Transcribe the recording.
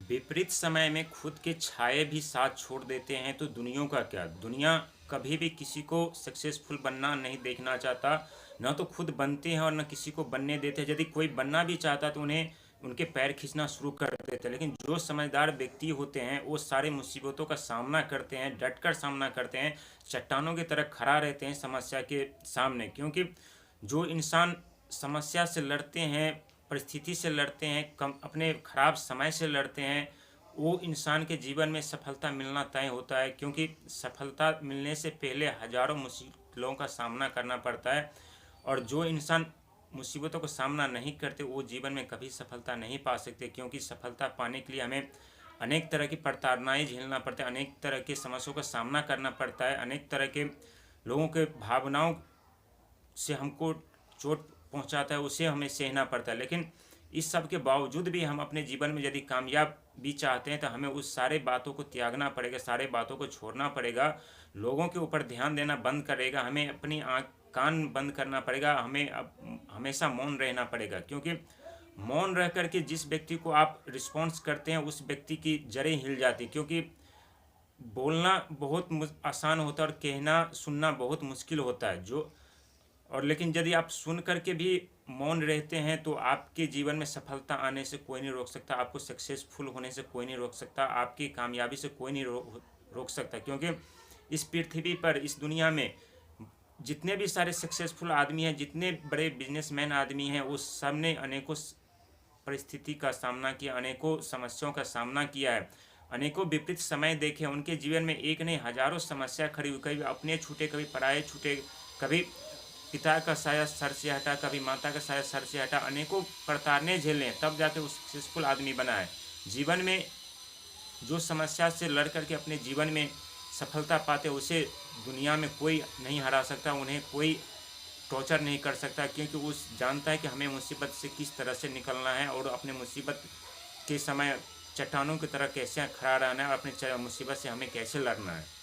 विपरीत समय में खुद के छाये भी साथ छोड़ देते हैं तो दुनिया का क्या। दुनिया कभी भी किसी को सक्सेसफुल बनना नहीं देखना चाहता। न तो खुद बनते हैं और न किसी को बनने देते हैं। यदि कोई बनना भी चाहता तो उन्हें उनके पैर खींचना शुरू कर देते हैं। लेकिन जो समझदार व्यक्ति होते हैं वो सारे मुसीबतों का सामना करते हैं, डटकर सामना करते हैं, चट्टानों की तरह खड़ा रहते हैं समस्या के सामने। क्योंकि जो इंसान समस्या से लड़ते हैं, परिस्थिति से लड़ते हैं, कम अपने खराब समय से लड़ते हैं, वो इंसान के जीवन में सफलता मिलना तय होता है। क्योंकि सफलता मिलने से पहले हजारों मुश्किलों का सामना करना पड़ता है। और जो इंसान मुसीबतों का सामना नहीं करते वो जीवन में कभी सफलता नहीं पा सकते। क्योंकि सफलता पाने के लिए हमें अनेक तरह की प्रताड़नाएं झेलना पड़ता है, अनेक तरह की समस्याओं का सामना करना पड़ता है, अनेक तरह के लोगों के भावनाओं से हमको चोट पहुंचाता है उसे हमें सहना पड़ता है। लेकिन इस सब के बावजूद भी हम अपने जीवन में यदि कामयाब भी चाहते हैं तो हमें उस सारे बातों को त्यागना पड़ेगा, सारे बातों को छोड़ना पड़ेगा, लोगों के ऊपर ध्यान देना बंद करेगा, हमें अपनी आँख कान बंद करना पड़ेगा, हमें अब हमेशा मौन रहना पड़ेगा। क्योंकि मौन रह करके जिस व्यक्ति को आप रिस्पॉन्स करते हैं उस व्यक्ति की जड़ें हिल जाती। क्योंकि बोलना बहुत आसान होता है और कहना सुनना बहुत मुश्किल होता है। जो और लेकिन यदि आप सुन करके भी मौन रहते हैं तो आपके जीवन में सफलता आने से कोई नहीं रोक सकता, आपको सक्सेसफुल होने से कोई नहीं रोक सकता, आपकी कामयाबी से कोई नहीं रोक सकता। क्योंकि इस पृथ्वी पर, इस दुनिया में जितने भी सारे सक्सेसफुल आदमी हैं, जितने बड़े बिजनेसमैन आदमी हैं, वो सब ने अनेकों परिस्थिति का सामना किया, अनेकों समस्याओं का सामना किया है, अनेकों विपरीत समय देखे। उनके जीवन में एक नहीं हजारों समस्या खड़ी हुई, कभी अपने छूटे, कभी पराये छूटे, कभी पिता का साया सर से हटा, कभी माता का साया सर से हटा, अनेकों प्रताड़ने झेले तब जाके वो सक्सेसफुल आदमी बना है। जीवन में जो समस्या से लड़ करके अपने जीवन में सफलता पाते उसे दुनिया में कोई नहीं हरा सकता, उन्हें कोई टॉर्चर नहीं कर सकता। क्योंकि वो जानता है कि हमें मुसीबत से किस तरह से निकलना है और अपने मुसीबत के समय चट्टानों की तरह कैसे खड़ा रहना है और अपनी मुसीबत से हमें कैसे लड़ना है।